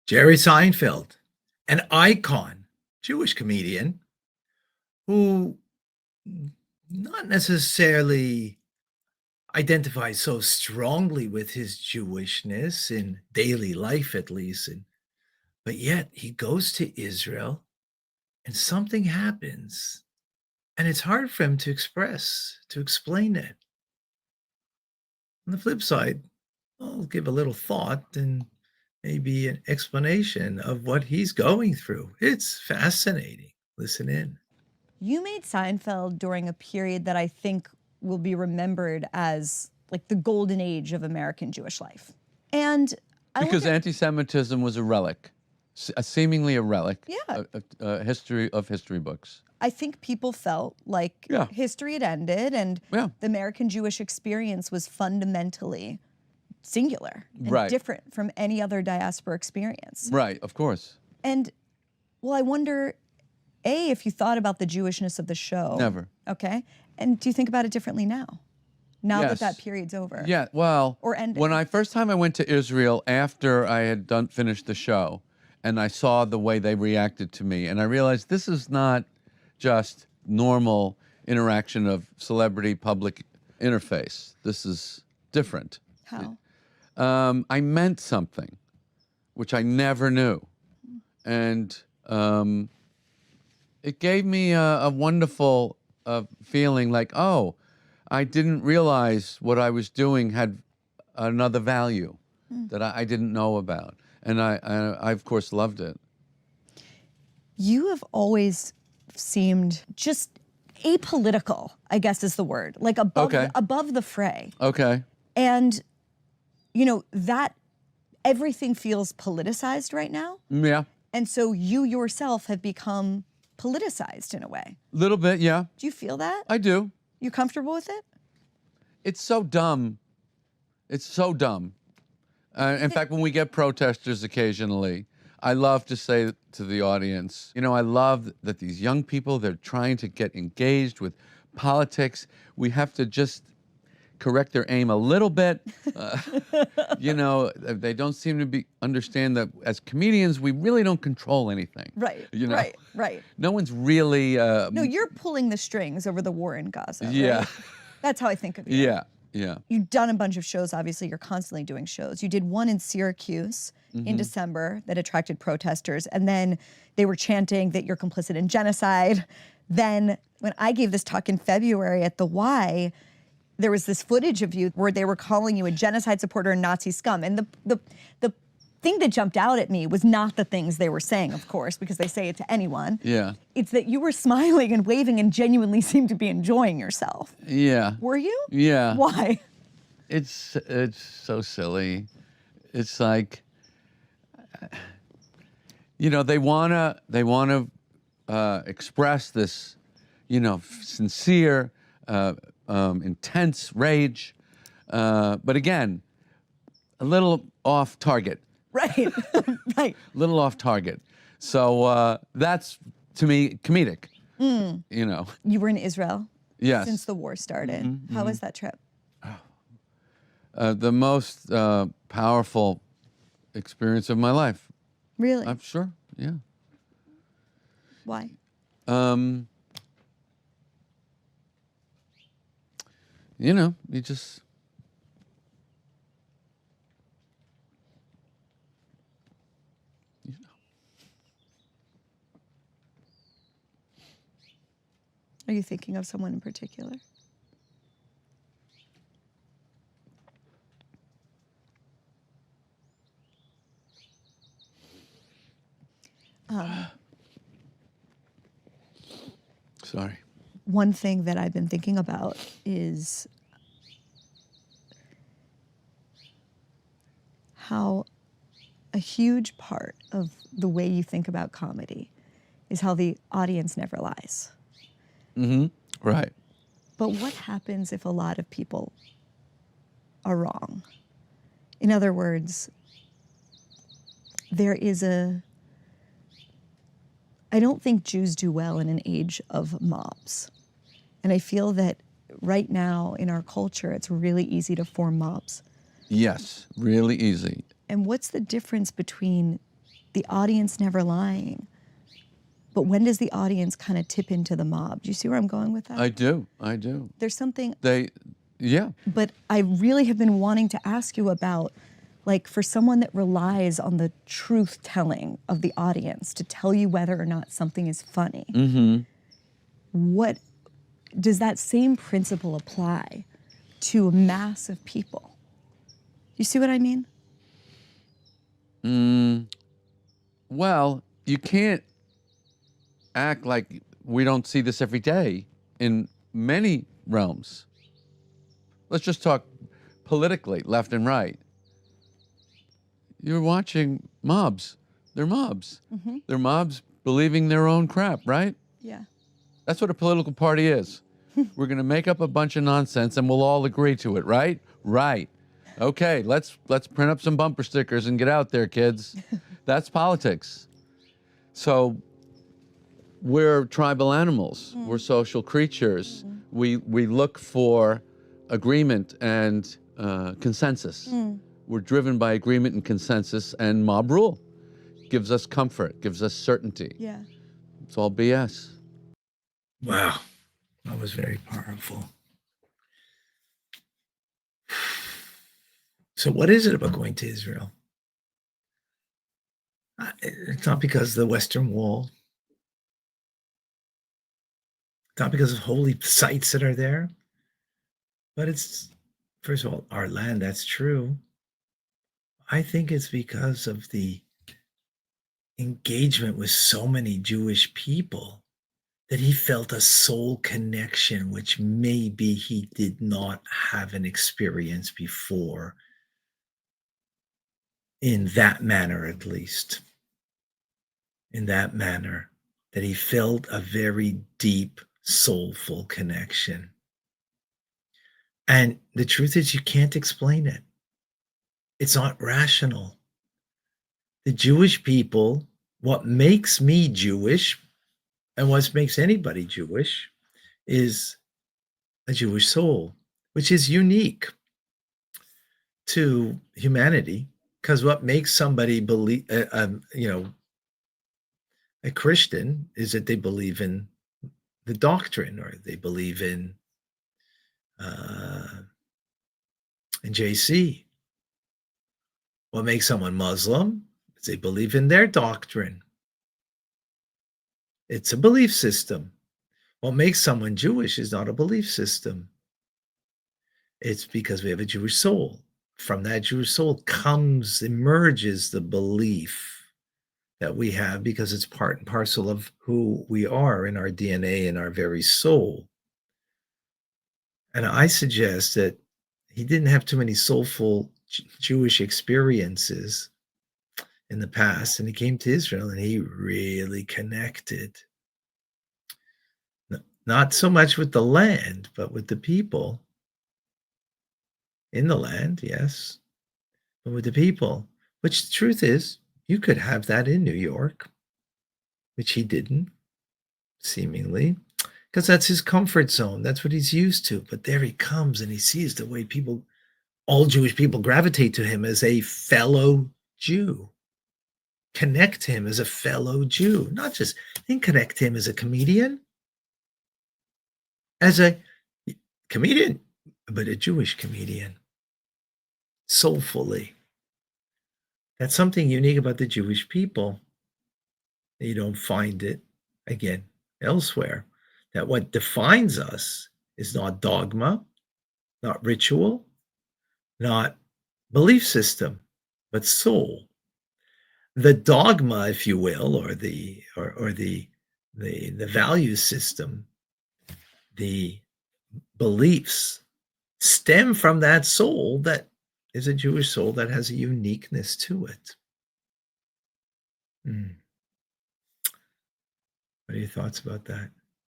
Jerry Seinfeld, an icon, Jewish comedian who not necessarily identifies so strongly with his Jewishness in daily life, at least, but yet he goes to Israel and something happens, and it's hard for him to express, to explain it. On the flip side, I'll give a little thought and maybe an explanation of what he's going through. It's fascinating. Listen in. You made Seinfeld during a period that I think will be remembered as like the golden age of American Jewish life. And because anti-Semitism was a relic, seemingly a relic. Yeah. History of history books. I think people felt like history had ended and the American Jewish experience was fundamentally singular and different from any other diaspora experience. Right, of course. And, well, I wonder, A, if you thought about the Jewishness of the show. Never. Okay. And do you think about it differently now? Now that that period's over? Yeah, well, or ended. When I first time I went to Israel after I had finished the show, and I saw the way they reacted to me, and I realized this is not just normal interaction of celebrity-public interface. This is different. How? I meant something, which I never knew. And it gave me a wonderful feeling like, oh, I didn't realize what I was doing had another value that I didn't know about. And I, of course, loved it. You have always seemed just apolitical, I guess is the word, like above the fray. Okay. And, you know, that everything feels politicized right now. Yeah. And so you yourself have become politicized in a way. Little bit, yeah. Do you feel that? I do. You comfortable with it? It's so dumb. It's so dumb. In fact, when we get protesters occasionally, I love to say to the audience, you know, I love that these young people, they're trying to get engaged with politics. We have to just correct their aim a little bit. You know, they don't seem to understand that as comedians, we really don't control anything. Right, you know? right. No one's really... no, you're pulling the strings over the war in Gaza, yeah. Right? That's how I think of you. Yeah, yeah. You've done a bunch of shows, obviously. You're constantly doing shows. You did one in Syracuse in December that attracted protesters, and then they were chanting that you're complicit in genocide. Then when I gave this talk in February at the Y, there was this footage of you where they were calling you a genocide supporter and Nazi scum. And the thing that jumped out at me was not the things they were saying, of course, because they say it to anyone. Yeah. It's that you were smiling and waving and genuinely seemed to be enjoying yourself. Yeah. Were you? Yeah. Why? It's so silly. It's like, you know, they wanna express this, you know, sincere, intense rage, but again, a little off target. Right, right. Little off target. So that's, to me, comedic, you know. You were in Israel since the war started. How was that trip? The most powerful experience of my life. Really? I'm sure, yeah. Why? You know, you just... Are you thinking of someone in particular? Sorry. One thing that I've been thinking about is how a huge part of the way you think about comedy is how the audience never lies. Right. But what happens if a lot of people are wrong? In other words, I don't think Jews do well in an age of mobs. And I feel that right now in our culture, it's really easy to form mobs. Yes, really easy. And what's the difference between the audience never lying. But when does the audience kind of tip into the mob? Do you see where I'm going with that? I do. There's something, Yeah. but I really have been wanting to ask you about, like, for someone that relies on the truth telling of the audience to tell you whether or not something is funny, what does that same principle apply to a mass of people? You see what I mean? Well, you can't act like we don't see this every day in many realms. Let's just talk politically, left and right. You're watching mobs. They're mobs. They're mobs believing their own crap, right? Yeah. That's what a political party is. We're going to make up a bunch of nonsense and we'll all agree to it, right? Right. Okay, let's print up some bumper stickers and get out there, kids. That's politics. So we're tribal animals. We're social creatures. We look for agreement and consensus. We're driven by agreement and consensus, and mob rule gives us comfort, gives us certainty. Yeah. It's all BS. Wow, that was very powerful. So what is it about going to Israel? It's not because of the Western Wall. It's not because of holy sites that are there. But it's, first of all, our land, that's true. I think it's because of the engagement with so many Jewish people that he felt a soul connection, which maybe he did not have an experience before, in that manner at least. In that manner, that he felt a very deep, soulful connection. And the truth is, you can't explain it. It's not rational. The Jewish people, what makes me Jewish and what makes anybody Jewish is a Jewish soul, which is unique to humanity, because what makes somebody believe, a Christian is that they believe in the doctrine, or they believe in JC. What makes someone Muslim is they believe in their doctrine. It's a belief system. What makes someone Jewish is not a belief system. It's because we have a Jewish soul. From that Jewish soul emerges the belief that we have, because it's part and parcel of who we are in our DNA and our very soul. And I suggest that he didn't have too many soulful Jewish experiences in the past, and he came to Israel and he really connected. Not so much with the land, but with the people in the land, yes, but with the people, which the truth is, you could have that in New York, which he didn't, seemingly, because that's his comfort zone. That's what he's used to. But there he comes and he sees the way all Jewish people gravitate to him as a fellow Jew, connect him as a fellow Jew, not just connect him as a comedian, but a Jewish comedian, soulfully. That's something unique about the Jewish people. You don't find it, again, elsewhere. That what defines us is not dogma, not ritual, not belief system, but soul. The dogma, if you will, or the value system, the beliefs stem from that soul that is a Jewish soul that has a uniqueness to it. What are your thoughts about that?